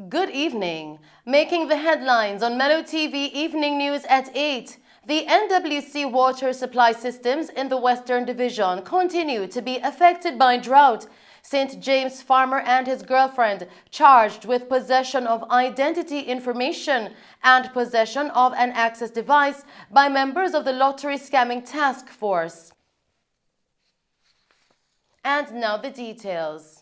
Good evening. Making the headlines on Mello TV Evening News at 8. The NWC water supply systems in the Western Division continue to be affected by drought. St. James farmer and his girlfriend charged with possession of identity information and possession of an access device by members of the lottery scamming task force. And now the details.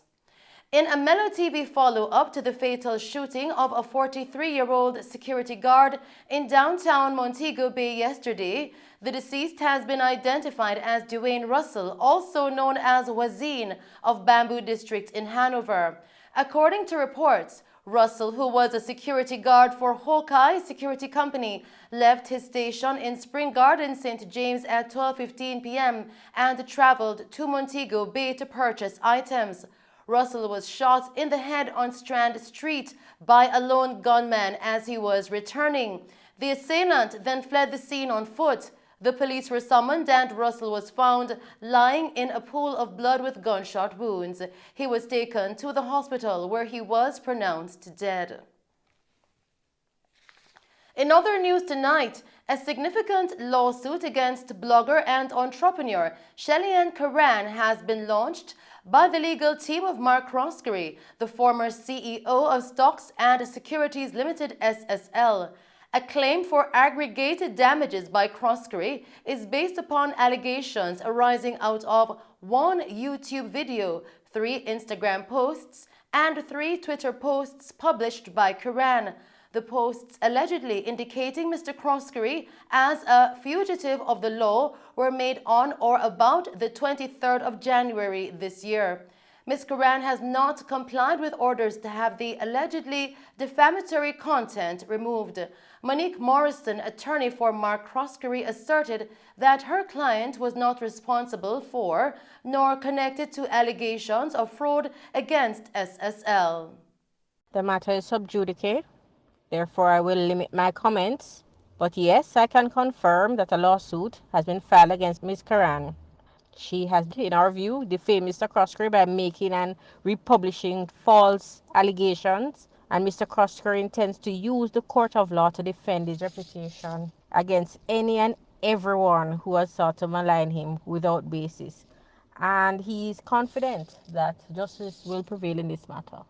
In a Mello TV follow-up to the fatal shooting of a 43-year-old security guard in downtown Montego Bay yesterday, the deceased has been identified as Dwayne Russell, also known as Wazine, of Bamboo District in Hanover. According to reports, Russell, who was a security guard for Hawkeye Security Company, left his station in Spring Garden, St. James at 12:15 p.m. and traveled to Montego Bay to purchase items. Russell was shot in the head on Strand Street by a lone gunman as he was returning. The assailant then fled the scene on foot. The police were summoned and Russell was found lying in a pool of blood with gunshot wounds. He was taken to the hospital where he was pronounced dead. In other news tonight, a significant lawsuit against blogger and entrepreneur Shellyanne Karan has been launched by the legal team of Mark Croskery, the former CEO of Stocks and Securities Limited (SSL). A claim for aggregated damages by Croskery is based upon allegations arising out of 1 YouTube video, 3 Instagram posts, and 3 Twitter posts published by Karan. The posts allegedly indicating Mr. Croskery as a fugitive of the law were made on or about the 23rd of January this year. Ms. Karan has not complied with orders to have the allegedly defamatory content removed. Monique Morrison, attorney for Mark Croskery, asserted that her client was not responsible for nor connected to allegations of fraud against SSL. The matter is sub judice. Therefore, I will limit my comments. But yes, I can confirm that a lawsuit has been filed against Ms. Karan. She has, in our view, defamed Mr. Croskery by making and republishing false allegations, and Mr. Croskery intends to use the court of law to defend his reputation against any and everyone who has sought to malign him without basis. And he is confident that justice will prevail in this matter.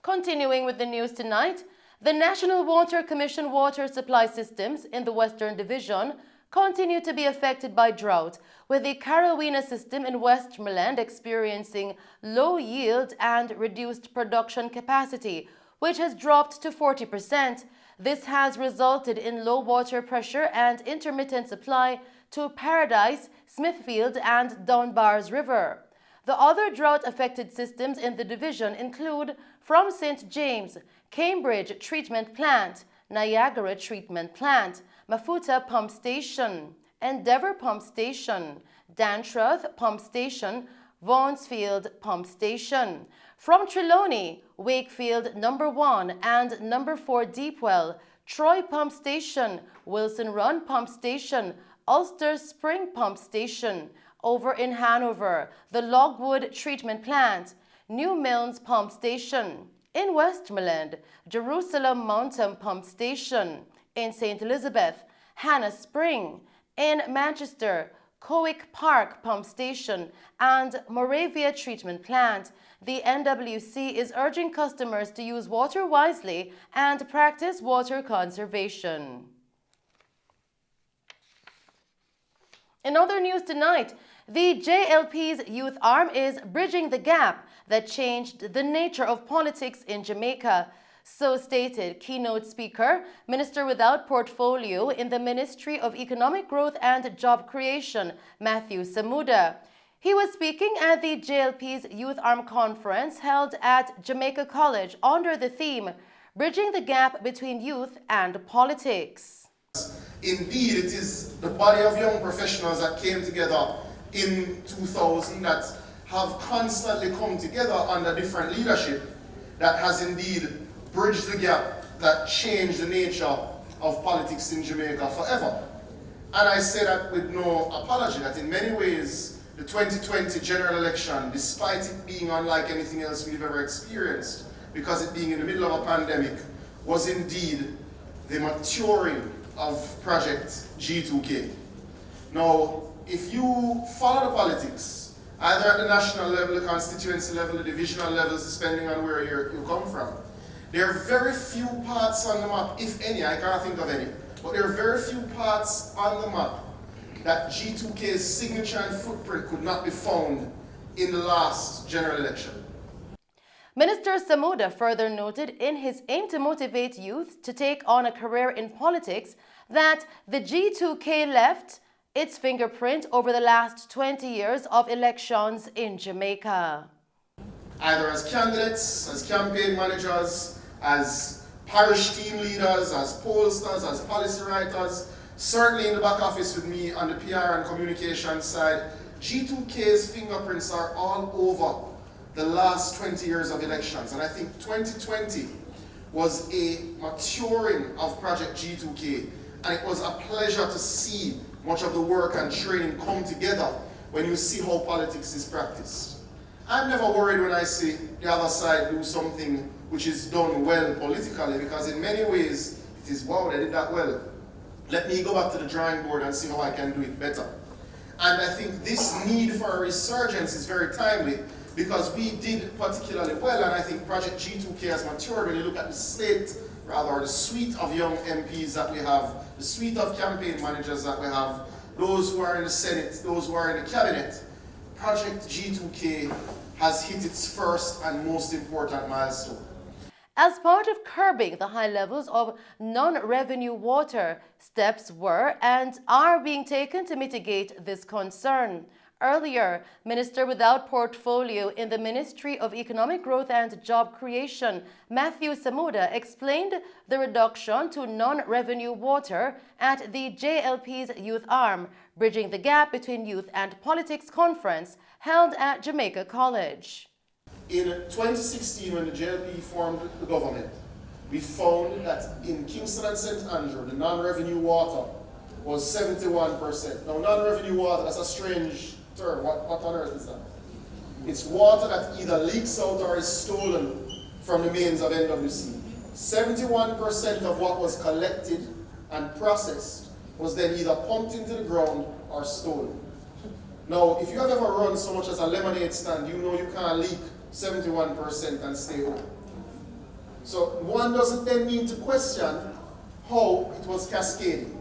Continuing with the news tonight, the National Water Commission water supply systems in the Western Division continue to be affected by drought, with the Carolina system in Westmoreland experiencing low yield and reduced production capacity, which has dropped to 40%. This has resulted in low water pressure and intermittent supply to Paradise, Smithfield, and Dunbar's River. The other drought-affected systems in the division include from St. James, Cambridge Treatment Plant, Niagara Treatment Plant, Mafuta Pump Station, Endeavour Pump Station, Dantrath Pump Station, Vaughnsfield Pump Station. From Trelawney, Wakefield No. 1 and No. 4 Deepwell, Troy Pump Station, Wilson Run Pump Station, Ulster Spring Pump Station. Over in Hanover, the Logwood Treatment Plant, New Milnes Pump Station. In Westmoreland, Jerusalem Mountain Pump Station. In St. Elizabeth, Hannah Spring. In Manchester, Cowick Park Pump Station and Moravia Treatment Plant. The NWC is urging customers to use water wisely and practice water conservation. In other news tonight, the JLP's youth arm is bridging the gap that changed the nature of politics in Jamaica. So stated keynote speaker, Minister without portfolio in the Ministry of Economic Growth and Job Creation, Matthew Samuda. He was speaking at the JLP's Youth Arm Conference held at Jamaica College under the theme, Bridging the Gap Between Youth and Politics. Indeed, it is the body of young professionals that came together in 2000 that have constantly come together under different leadership that has indeed bridged the gap that changed the nature of politics in Jamaica forever. And I say that with no apology, that in many ways, the 2020 general election, despite it being unlike anything else we've ever experienced, because it being in the middle of a pandemic, was indeed the maturing of Project G2K. Now, if you follow the politics, either at the national level, the constituency level, the divisional levels, depending on where you come from, there are very few parts on the map, if any, I can't think of any, but there are very few parts on the map that G2K's signature and footprint could not be found in the last general election. Minister Samuda further noted in his aim to motivate youth to take on a career in politics that the G2K left its fingerprint over the last 20 years of elections in Jamaica. Either as candidates, as campaign managers, as parish team leaders, as pollsters, as policy writers, certainly in the back office with me on the PR and communication side, G2K's fingerprints are all over the last 20 years of elections. And I think 2020 was a maturing of Project G2K. And it was a pleasure to see much of the work and training come together when you see how politics is practiced. I'm never worried when I see the other side do something which is done well politically, because in many ways it is, wow, they did that well. Let me go back to the drawing board and see how I can do it better. And I think this need for a resurgence is very timely, because we did particularly well, and I think Project G2K has matured. When you look at the slate, rather the suite of young MPs that we have, the suite of campaign managers that we have, those who are in the Senate, those who are in the cabinet, Project G2K has hit its first and most important milestone. As part of curbing the high levels of non-revenue water, steps were and are being taken to mitigate this concern. Earlier, Minister without portfolio in the Ministry of Economic Growth and Job Creation, Matthew Samuda, explained the reduction to non-revenue water at the JLP's youth arm, bridging the gap between youth and politics conference held at Jamaica College. In 2016, when the JLP formed the government, we found that in Kingston and St. Andrew, the non-revenue water was 71%. Now, non-revenue water, that's a strange term. What on earth is that? It's water that either leaks out or is stolen from the mains of NWC. 71% of what was collected and processed was then either pumped into the ground or stolen. Now, if you have ever run so much as a lemonade stand, you know you can't leak 71% and stay open. So one doesn't then need to question how it was cascading.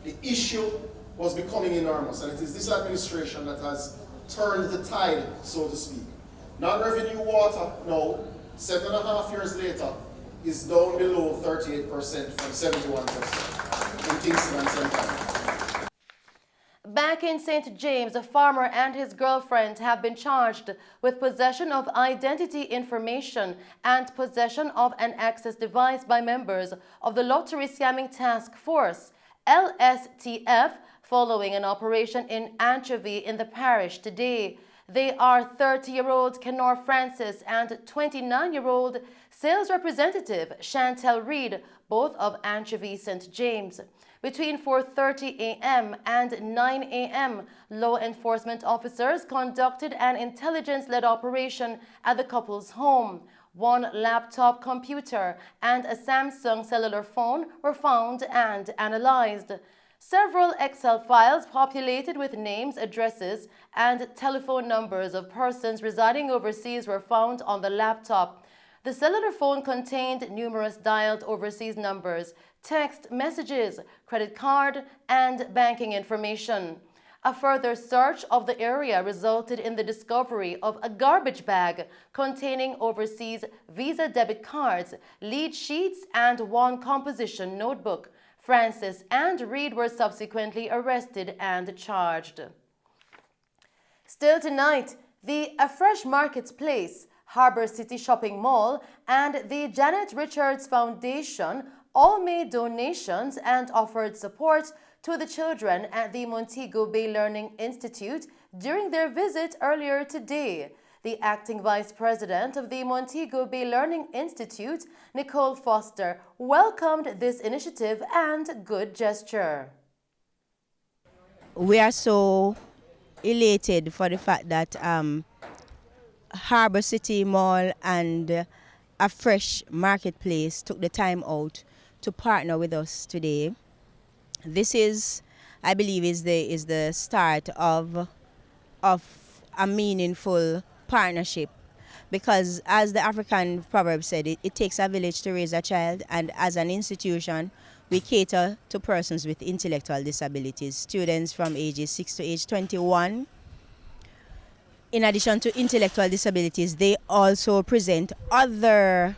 The issue was becoming enormous, and it is this administration that has turned the tide, so to speak. Non-revenue water now, 7.5 years later, is down below 38% from 71% in Kingston and St. Andrews. Back in St. James, a farmer and his girlfriend have been charged with possession of identity information and possession of an access device by members of the Lottery Scamming Task Force, LSTF, following an operation in Anchovy in the parish today. They are 30-year-old Kenor Francis and 29-year-old sales representative Chantel Reed, both of Anchovy, St. James. Between 4:30 a.m. and 9 a.m., law enforcement officers conducted an intelligence-led operation at the couple's home. One laptop computer and a Samsung cellular phone were found and analyzed. Several Excel files populated with names, addresses, and telephone numbers of persons residing overseas were found on the laptop. The cellular phone contained numerous dialed overseas numbers, text messages, credit card, and banking information. A further search of the area resulted in the discovery of a garbage bag containing overseas Visa debit cards, lead sheets, and one composition notebook. Francis and Reed were subsequently arrested and charged. Still tonight, the Afresh Markets Place, Harbour City Shopping Mall, and the Janet Richards Foundation all made donations and offered support to the children at the Montego Bay Learning Institute during their visit earlier today. The acting vice president of the Montego Bay Learning Institute, Nicole Foster, welcomed this initiative and good gesture. We are so elated for the fact that Harbour City Mall and A Fresh Marketplace took the time out to partner with us today. This is, I believe, is the start of a meaningful partnership, because as the African proverb said, it takes a village to raise a child, and as an institution we cater to persons with intellectual disabilities, students from ages 6 to age 21. In addition to intellectual disabilities, they also present other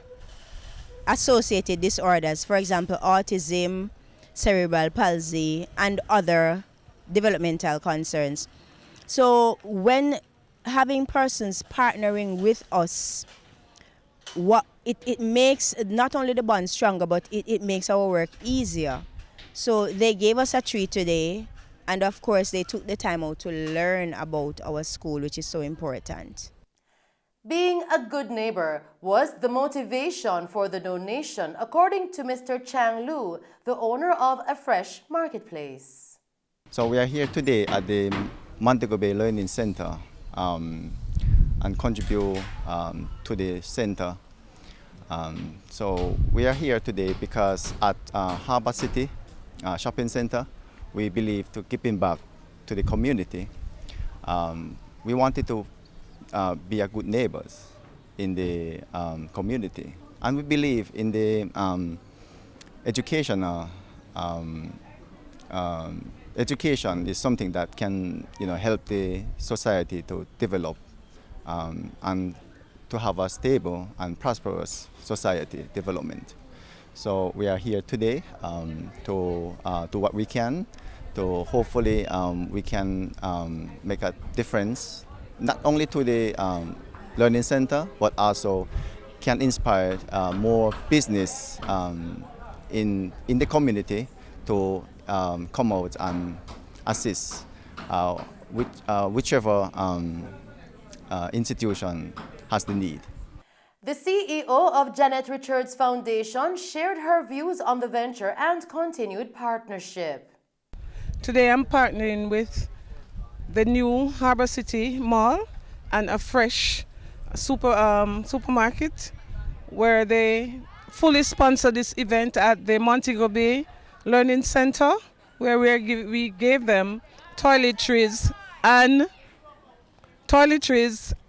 associated disorders, for example autism, cerebral palsy, and other developmental concerns. So when having persons partnering with us, it makes not only the bond stronger, but it makes our work easier. So they gave us a treat today, and of course they took the time out to learn about our school, which is so important. Being a good neighbor was the motivation for the donation, according to Mr. Chang Lu, the owner of A Fresh Marketplace. So we are here today at the Montego Bay Learning Center and contribute to the center. So we are here today because at Harbour City Shopping Center, we believe to giving back to the community. We wanted to be a good neighbors in the community, and we believe in the educational education is something that can help the society to develop and to have a stable and prosperous society development. So we are here today to do what we can to hopefully we can make a difference not only to the learning center, but also can inspire more business in the community to come out and assist whichever institution has the need. The CEO of Janet Richards Foundation shared her views on the venture and continued partnership. Today I'm partnering with the new Harbour City Mall and A Fresh supermarket, where they fully sponsor this event at the Montego Bay Learning Center, where we gave them toiletries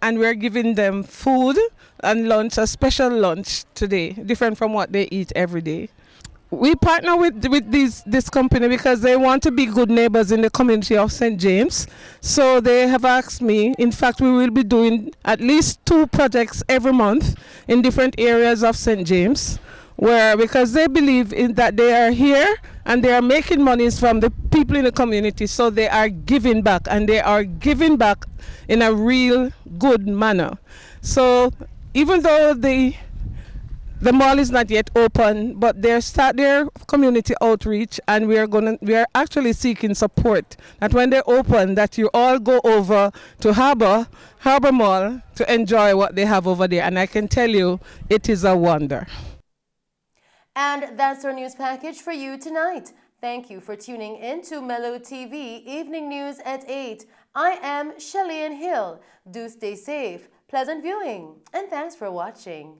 and we're giving them food and lunch, a special lunch today, different from what they eat every day. We partner with this company because they want to be good neighbors in the community of St. James. So they have asked me, in fact we will be doing at least 2 projects every month in different areas of St. James, because they believe in that they are here and they are making monies from the people in the community, so they are giving back, and they are giving back in a real good manner. So even though the mall is not yet open, but they start their community outreach, and we are actually seeking support that when they open, that you all go over to Harbour Mall to enjoy what they have over there, and I can tell you it is a wonder. And that's our news package for you tonight. Thank you for tuning in to Mello TV Evening News at 8. I am Shelley Hill. Do stay safe, pleasant viewing, and thanks for watching.